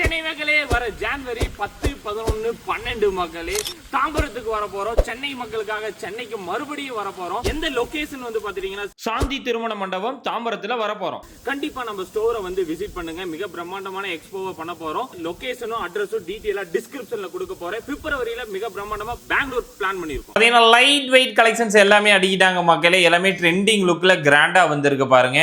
சென்னை மக்களே வர ஜான்வரி 10, 11, 12 மக்களே தாம்பரத்துக்கு வர போறோம். சென்னை மக்களுக்காக சென்னைக்கு மறுபடியும் வர போறோம். எந்த லொகேஷன் வந்து பாத்தீங்கன்னா சாந்தி திருமண மண்டபம் தாம்பரத்துல வர போறோம். கண்டிப்பா நம்ம ஸ்டோரை வந்து விசிட் பண்ணுங்க. மிக பிரம்மாண்டமான எக்ஸ்போவை பண்ண போறோம். லொகேஷனும் அட்ரஸும் டீடைலா டிஸ்கிரிப்ஷன்ல கொடுக்க போறேன். பிப்ரவரியில மிக பிரம்மாண்டமா பெங்களூர் பிளான் பண்ணிருக்கோம். பாத்தீங்கன்னா லைட் வெயிட் கலெக்ஷன்ஸ் எல்லாமே அடிக்கிட்டாங்க மக்களே. எல்லாமே ட்ரெண்டிங் லுக்ல கிராண்டா வந்திருக்கு பாருங்க.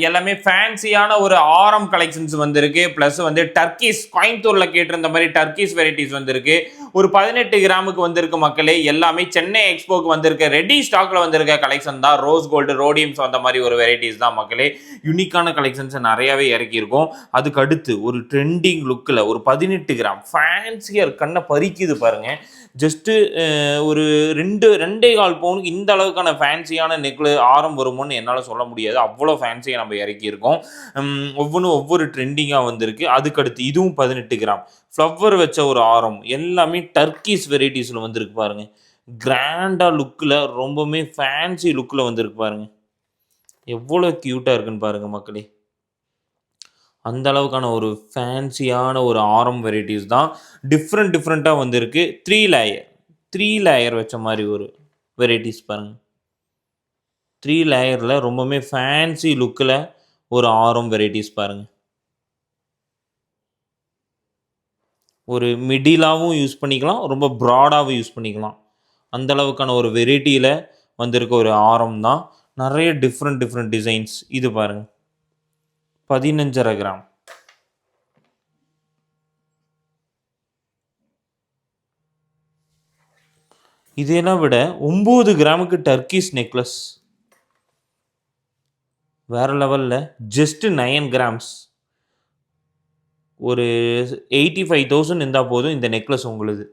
எல்லாமே ஃபேன்சியான ஒரு ஆரம் கலெக்ஷன்ஸ் வந்திருக்கு. ப்ளஸ் வந்து டர்க்கிஸ் கோயம்புத்தூரில் கேட்டிருந்த மாதிரி டர்க்கிஸ் வெரைட்டிஸ் வந்திருக்கு. ஒரு 18 கிராமுக்கு வந்திருக்கு மக்களே. எல்லாமே சென்னை எக்ஸ்போக்கு வந்திருக்கு. ரெடி ஸ்டாக்ல வந்திருக்க கலெக்ஷன் தான். ரோஸ் கோல்டு ரோடியம்ஸ் அந்த மாதிரி ஒரு வெரைட்டிஸ் தான் மக்களே. யூனிக்கான கலெக்ஷன்ஸ் நிறையவே இறக்கியிருக்கும். அதுக்கு அடுத்து ஒரு ட்ரெண்டிங் லுக்கில் ஒரு 18 கிராம் ஃபேன்சியர் கண்ணை பறிக்குது பாருங்க. ஜஸ்ட்டு ஒரு 2.25 பவுனுக்கு இந்த அளவுக்கான ஃபேன்சியான நெக்ல ஆரம் வருமோன்னு என்னால் சொல்ல முடியாது. அவ்வளோ ஃபேன்சியாக நம்ம இறக்கியிருக்கோம். ஒவ்வொன்றும் ஒவ்வொரு ட்ரெண்டிங்காக வந்திருக்கு. அதுக்கடுத்து இதுவும் 18 கிராம் ஃப்ளவர் வச்ச ஒரு ஆரம். எல்லாமே டர்க்கிஸ் வெரைட்டிஸில் வந்திருக்கு பாருங்க. கிராண்டாக லுக்கில் ரொம்பவுமே ஃபேன்சி லுக்கில் வந்திருக்கு பாருங்க. எவ்வளோ க்யூட்டாக இருக்குன்னு பாருங்கள் மக்களே. அந்த அளவுக்கான ஒரு ஃபேன்சியான ஒரு ஆரம் வெரைட்டிஸ் தான். டிஃப்ரெண்ட்டாக வந்திருக்கு. 3 லேயர் வச்ச மாதிரி ஒரு வெரைட்டிஸ் பாருங்கள். 3 லேயரில் ரொம்பவுமே ஃபேன்சி லுக்கில் ஒரு ஆரம் வெரைட்டிஸ் பாருங்கள். ஒரு மிடிலாகவும் யூஸ் பண்ணிக்கலாம், ரொம்ப ப்ராடாகவும் யூஸ் பண்ணிக்கலாம். அந்த அளவுக்கான ஒரு வெரைட்டியில் வந்திருக்க ஒரு ஆரம் தான். நிறைய டிஃப்ரெண்ட் டிசைன்ஸ். இது பாருங்கள், 15.5 கிராம். இதெல்லாம் விட 9 கிராமுக்கு டர்க்கிஸ் நெக்லஸ் வேற லெவலில். ஜஸ்ட் 9 கிராம்ஸ் ஒரு 85,000 இருந்தால் போதும் இந்த நெக்லஸ் உங்களுது.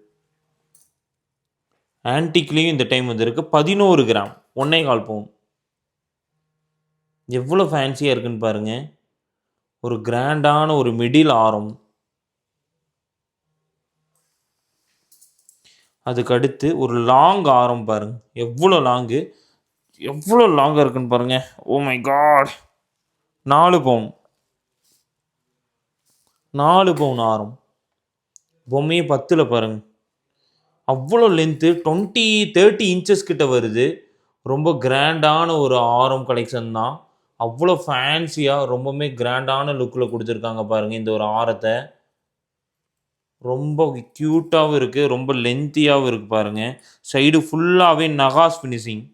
ஆன்டிக்லேயும் இந்த டைம் வந்திருக்கு. 11 கிராம் 1.25 பவுன். எவ்வளோ ஃபேன்சியாக இருக்குன்னு பாருங்க. ஒரு கிராண்டான ஒரு மிடில் ஆரம். அதுக்கு அடுத்து ஒரு லாங் ஆரம் பாருங்க. எவ்வளோ லாங்காக இருக்குன்னு பாருங்க. ஓ மை காட், 4 பவுன் 4 பவுன் ஆரம். பொம்மையே 10ல் பாருங்க. அவ்வளோ லென்த்து 20-30 இன்ச்சஸ் கிட்ட வருது. ரொம்ப கிராண்டான ஒரு ஆரம் கலெக்ஷன் தான். அவ்வளோ ஃபேன்சியாக ரொம்பவுமே கிராண்டான லுக்கில் கொடுத்துருக்காங்க பாருங்கள். இந்த ஒரு ஆரத்தை ரொம்ப க்யூட்டாகவும் இருக்குது, ரொம்ப லென்த்தியாகவும் இருக்குது பாருங்கள். சைடு ஃபுல்லாகவே நகாஸ் ஃபினிஷிங்.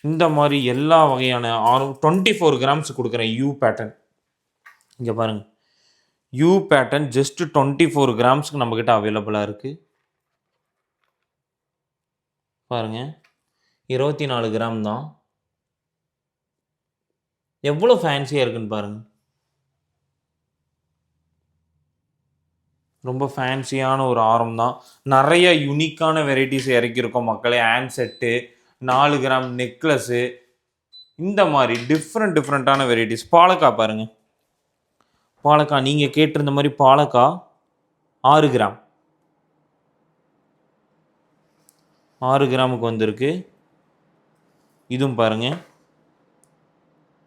இந்த மாதிரி எல்லா வகையான ஆரம் 24 கிராம்ஸ் கொடுக்குறேன். யூ பேட்டர்ன் இங்கே பாருங்கள். யூ பேட்டர்ன் ஜஸ்ட் 24 கிராம்ஸ்க்கு நம்மக்கிட்ட அவைலபிளாக இருக்குது பாருங்கள். 24 கிராம் தான். எவ்வளோ ஃபேன்சியாக இருக்குன்னு பாருங்கள். ரொம்ப ஃபேன்சியான ஒரு ஆரம் தான். நிறைய யூனிக்கான வெரைட்டிஸ் இறக்கியிருக்கோம் மக்களே. ஹேண்ட் செட்டு, 4 கிராம் நெக்லஸ்ஸு, இந்த மாதிரி டிஃப்ரெண்ட்டான வெரைட்டிஸ். பாலக்கா பாருங்கள். பாலக்கா நீங்கள் கேட்டிருந்த மாதிரி பாலக்கா 6 கிராம் 6 கிராமுக்கு வந்திருக்கு. இதுவும் பாருங்கள்,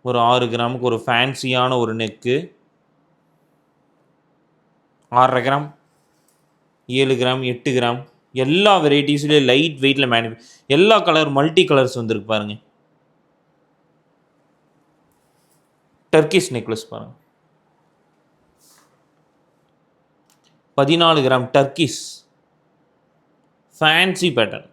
ஒரு 6 கிராமுக்கு ஒரு ஃபேன்சியான ஒரு நெக்கு. 6.5 கிராம் 7 கிராம் 8 கிராம் எல்லா வெரைட்டிஸ்லேயும் லைட் வெயிட்டில் எல்லா கலர் மல்டி கலர்ஸ் வந்திருக்கு பாருங்கள். டர்க்கிஷ் நெக்லஸ் பாருங்கள். 14 கிராம் டர்க்கிஷ் ஃபேன்சி பேட்டர்ன்.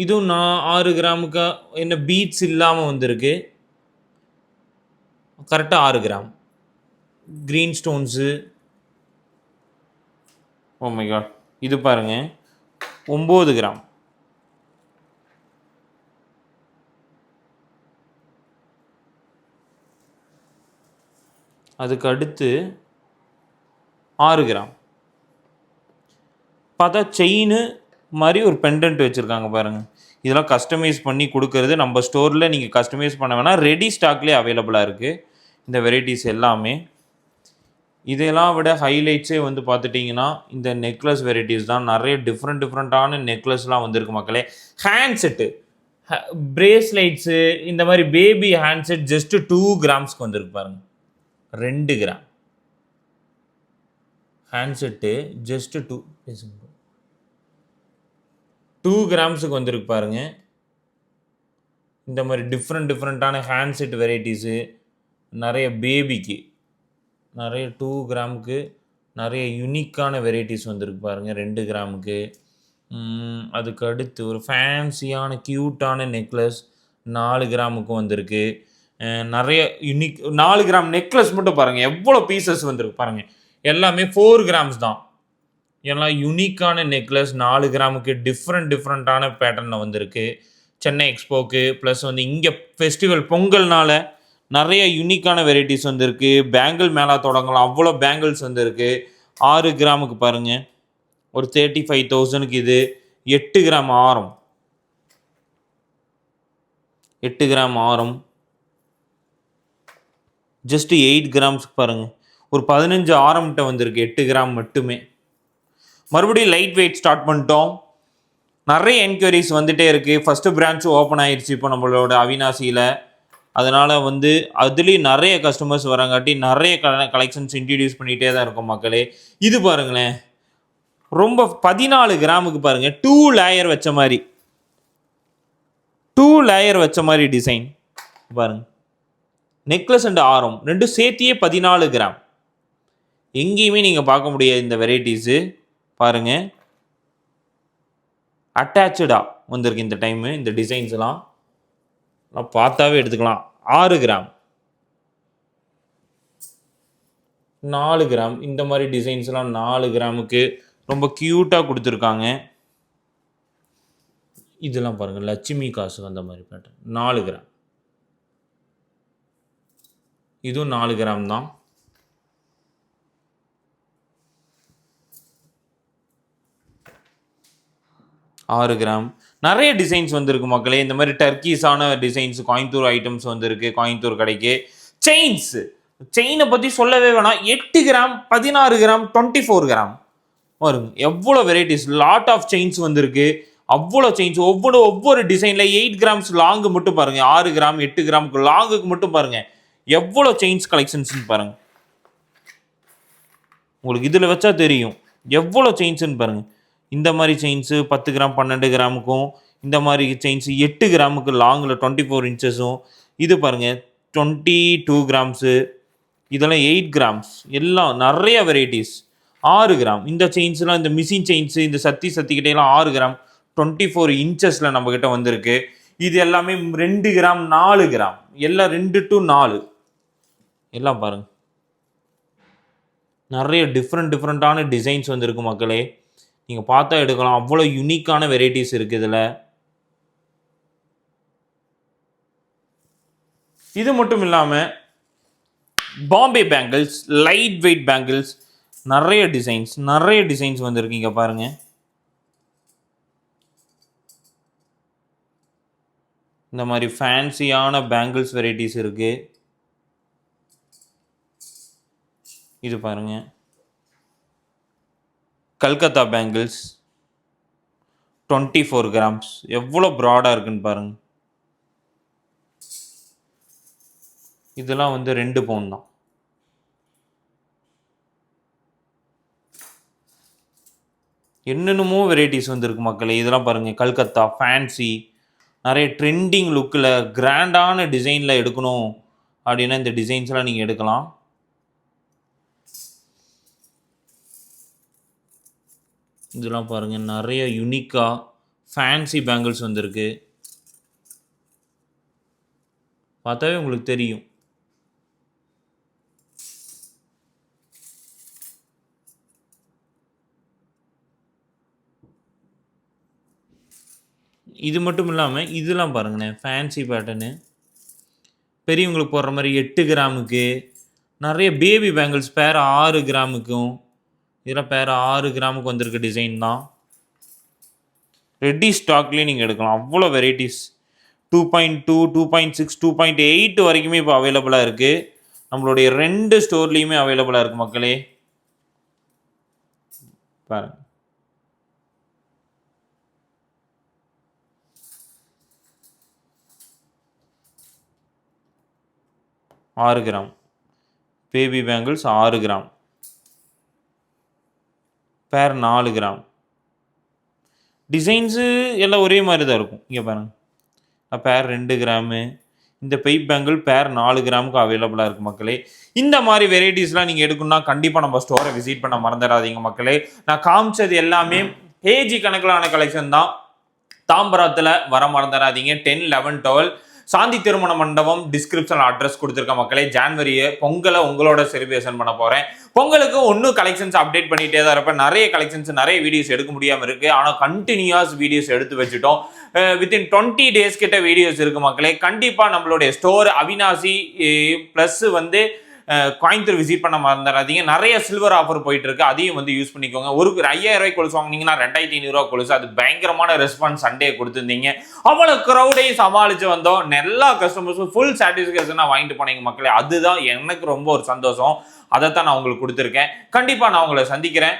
இதுவும் 6 கிராமுக்கு என்ன பீட்ஸ் இல்லாமல் வந்திருக்கு. கரெக்டாக 6 gram. Green stones. Oh my god, இது பாருங்கள் 9 கிராம். அதுக்கு அடுத்து 6 கிராம். பார்த்தா செயின் மாதிரி ஒரு பெண்டன்ட் வச்சுருக்காங்க பாருங்கள். இதெல்லாம் கஸ்டமைஸ் பண்ணி கொடுக்கறது நம்ம ஸ்டோரில். நீங்கள் கஸ்டமைஸ் பண்ண வேணால், ரெடி ஸ்டாக்லேயே அவைலபிளாக இருக்குது இந்த வெரைட்டிஸ் எல்லாமே. இதெல்லாம் விட ஹைலைட்ஸே வந்து பார்த்துட்டிங்கன்னா இந்த நெக்லஸ் வெரைட்டிஸ் தான். நிறைய டிஃப்ரெண்ட்டான நெக்லஸ்லாம் வந்திருக்கு மக்களே. பிரேஸ்லைட்ஸு இந்த மாதிரி பேபி ஹேண்ட்செட் ஜஸ்ட் 2 கிராம்ஸ்க்கு வந்திருக்கு பாருங்க. 2 கிராம் ஹேண்ட்செட்டு ஜஸ்ட் 2 கிராம்ஸுக்கு வந்திருக்கு பாருங்க. இந்த மாதிரி டிஃப்ரெண்ட்டான ஹேண்ட்செட் வெரைட்டிஸு நிறைய பேபிக்கு நிறைய 2 கிராமுக்கு நிறைய யூனிக்கான வெரைட்டிஸ் வந்திருக்கு பாருங்கள். 2 கிராமுக்கு. அதுக்கு அடுத்து ஒரு ஃபேன்சியான க்யூட்டான நெக்லஸ் 4 கிராமுக்கும் வந்திருக்கு. நிறைய யூனிக் 4 கிராம் நெக்லஸ் மட்டும் பாருங்கள் எவ்வளோ பீசஸ் வந்திருக்கு பாருங்கள். எல்லாமே 4 கிராம்ஸ் தான். எல்லாம் யூனிக்கான நெக்லஸ் 4 கிராமுக்கு டிஃப்ரெண்ட்டான பேட்டர்னில் வந்திருக்கு. சென்னை எக்ஸ்போக்கு ப்ளஸ் வந்து இங்கே ஃபெஸ்டிவல் பொங்கல்னால நிறைய யூனிக்கான வெரைட்டிஸ் வந்திருக்கு. பேங்கிள் மேலே தொடங்கலாம் அவ்வளோ பேங்கிள்ஸ் வந்திருக்கு. 6 கிராமுக்கு பாருங்கள் ஒரு 35,000க்கு இது 8 கிராம் ஆரம். 8 கிராம் ஆரம் ஜஸ்ட் 8 கிராம்ஸ்க்கு பாருங்கள் ஒரு 15 ஆரம்கிட்ட வந்திருக்கு. 8 கிராம் மட்டுமே. மறுபடியும் லைட் வெயிட் ஸ்டார்ட் பண்ணிட்டோம். நிறைய என்கொயரிஸ் வந்துகிட்டே இருக்குது. ஃபஸ்ட்டு பிரான்ச்சும் ஓப்பன் ஆயிடுச்சு இப்போ நம்மளோட அவினாசியில். அதனால் வந்து அதுலேயும் நிறைய கஸ்டமர்ஸ் வரங்காட்டி நிறைய கலெக்ஷன்ஸ் இன்ட்ரடியூஸ் பண்ணிகிட்டே தான் இருக்கும் மக்களே. இது பாருங்களேன் ரொம்ப 14 கிராமுக்கு பாருங்கள் 2 லேயர் வச்ச மாதிரி 2 லேயர் வச்ச மாதிரி டிசைன் பாருங்கள். நெக்லஸ் அண்ட் ஆரம் ரெண்டும் சேர்த்தியே 14 கிராம். எங்கேயுமே நீங்கள் பார்க்க முடியாது இந்த வெரைட்டிஸு பாருங்கள். அட்டாச்சாக வந்திருக்கு இந்த டைமு. இந்த டிசைன்ஸ்லாம் பார்த்தாவே எடுத்துக்கலாம். 6 கிராம் 4 கிராம் இந்த மாதிரி டிசைன்ஸ்லாம் 4 கிராமுக்கு ரொம்ப க்யூட்டாக கொடுத்துருக்காங்க. இதெல்லாம் பாருங்கள் லட்சுமி காசு அந்த மாதிரி பேட்டர்ன் 4 கிராம். இதுவும் 4 கிராம் தான். ஆறு கிராம் நிறைய டிசைன்ஸ் வந்திருக்கு மக்களே. இந்த மாதிரி டர்க்கீஸான டிசைன்ஸ் கோயம்புத்தூர் ஐட்டம்ஸ் வந்திருக்கு. கோயம்புத்தூர் கடைக்கு செயினை பற்றி சொல்லவே வேணாம். 8 கிராம் 16 கிராம் 24 கிராம் வரும். எவ்வளோ வெரைட்டிஸ் லாட் ஆஃப் செயின்ஸ் வந்திருக்கு. அவ்வளோ செயின்ஸ் ஒவ்வொரு டிசைனில் 8 கிராம்ஸ் லாங்கு மட்டும் பாருங்கள். 6 கிராம் 8 கிராமுக்கு லாங்குக்கு மட்டும் பாருங்கள் எவ்வளோ செயின்ஸ் கலெக்ஷன்ஸ்னு பாருங்கள். உங்களுக்கு இதில் வச்சா தெரியும் எவ்வளோ செயின்ஸுன்னு பாருங்கள். இந்த மாதிரி செயின்ஸு 10 கிராம் 12 கிராமுக்கும் இந்த மாதிரி செயின்ஸு 8 கிராமுக்கு லாங்கில் 24 இன்ச்சஸும். இது பாருங்கள் 22 கிராம்ஸு. இதெல்லாம் 8 கிராம்ஸ். எல்லாம் நிறைய வெரைட்டிஸ். 6 கிராம் இந்த செயின்ஸ்லாம் இந்த மிஷின் செயின்ஸு இந்த சத்திக்கிட்டேலாம் 6 கிராம் 24 இன்ச்சஸில் நம்மக்கிட்ட வந்திருக்கு. இது எல்லாமே 2 கிராம் 4 கிராம் எல்லாம் 2 to 4 எல்லாம் பாருங்கள். நிறைய டிஃப்ரெண்ட்டான டிசைன்ஸ் வந்திருக்கு மக்களே. நீங்கள் பார்த்தா எடுக்கலாம். அவ்வளோ யூனிக்கான வெரைட்டிஸ் இருக்குது இதில். இது மட்டும் இல்லாமல் Bombay bangles light weight bangles நிறைய டிசைன்ஸ் வந்திருக்கீங்க பாருங்கள். இந்த மாதிரி ஃபேன்சியான பேங்கிள்ஸ் வெரைட்டிஸ் இருக்குது. இது பாருங்கள் கல்கத்தா பேங்கிள்ஸ் 24 கிராம்ஸ் எவ்வளோ ப்ராடாக இருக்குன்னு பாருங்கள். இதெல்லாம் வந்து 2 பவுன் தான். என்னென்னமோ வெரைட்டிஸ் வந்துருக்கு மக்களே. இதெல்லாம் பாருங்கள் கல்கத்தா ஃபேன்சி நிறைய ட்ரெண்டிங் லுக்கில் கிராண்டான டிசைனில் எடுக்கணும் அப்படின்னா இந்த டிசைன்ஸ்லாம் நீங்கள் எடுக்கலாம். இதெல்லாம் பாருங்கள் நிறைய யூனிக்காக ஃபேன்சி பேங்கிள்ஸ் வந்திருக்கு. பார்த்தாவே உங்களுக்கு தெரியும். இது மட்டும் இல்லாமல் இதெல்லாம் பாருங்கண்ணே ஃபேன்சி பேட்டர்னு பெரியவங்களுக்கு போடுற மாதிரி 8 கிராமுக்கு நிறைய பேபி பேங்கிள்ஸ் பேர் 6 கிராமுக்கும் இதெல்லாம் பேர் 6 கிராமுக்கு வந்திருக்க டிசைன் தான். ரெடி ஸ்டாக்லேயே நீங்கள் எடுக்கலாம். அவ்வளோ வெரைட்டிஸ் 2.2 2.6 2.8 வரைக்குமே இப்போ அவைலபிளாக இருக்குது. நம்மளுடைய 2 ஸ்டோர்லேயுமே அவைலபிளாக இருக்குது மக்களே. பாருங்கள் 6 கிராம். Baby bangles 6 gram. பேர் 4 கிராம். டிசைன்ஸு எல்லாம் ஒரே மாதிரி தான் இருக்கும். இங்கே பாருங்கள், பேர் 2 கிராமு. இந்த பைப் பேங்கிள் பேர் 4 கிராமுக்கு அவைலபிளாக இருக்குது மக்களே. இந்த மாதிரி வெரைட்டிஸ்லாம் நீங்கள் எடுக்கணும்னா கண்டிப்பாக நம்ம ஸ்டோரை விசிட் பண்ண மறந்துடாதீங்க மக்களே. நான் காமிச்சது எல்லாமே கேஜி கணக்கிலான கலெக்ஷன் தான். தாம்பரத்தில் வர மறந்துடாதீங்க. 10, 11, 12 சாந்தி திருமண மண்டபம். டிஸ்கிரிப்ஷனில் அட்ரஸ் கொடுத்துருக்க மக்களே. ஜான்வரியை பொங்கலை உங்களோட செலிப்ரேஷன் பண்ண போகிறேன். பொங்கலுக்கு ஒன்றும் கலெக்ஷன்ஸ் அப்டேட் பண்ணிகிட்டே தான் இருப்பேன். நிறைய கலெக்ஷன்ஸ், நிறைய வீடியோஸ் எடுக்க முடியாமல் இருக்குது. ஆனால் கண்டினியூஸ் வீடியோஸ் எடுத்து வச்சுட்டோம். வித்தின் 20 டேஸ் கிட்ட வீடியோஸ் இருக்குது மக்களே. கண்டிப்பாக நம்மளுடைய store Avinashi plus Coimbatore visit பண்ண மறந்துடாதீங்க. நிறைய சில்வர் ஆஃபர் போயிட்டு இருக்கு, அதையும் யூஸ் பண்ணிக்கோங்க. ஒரு 5000 ரூபாய் கொலுசு வாங்கினீங்கன்னா 2500 கொலுசு. அது பயங்கரமான ரெஸ்பான்ஸ் சண்டே கொடுத்துருந்தீங்க. அவ்வளோ க்ரௌடையும் சமாளிச்சு வந்தோம். எல்லா கஸ்டமர்ஸும் ஃபுல் சாட்டிஸ்ஃபேக்ஷனாக வாங்கிட்டு போனீங்க மக்களே. அதுதான் எனக்கு ரொம்ப ஒரு சந்தோஷம். அதைத்தான் நான் உங்களுக்கு கொடுத்துருக்கேன். கண்டிப்பாக நான் உங்களை சந்திக்கிறேன்.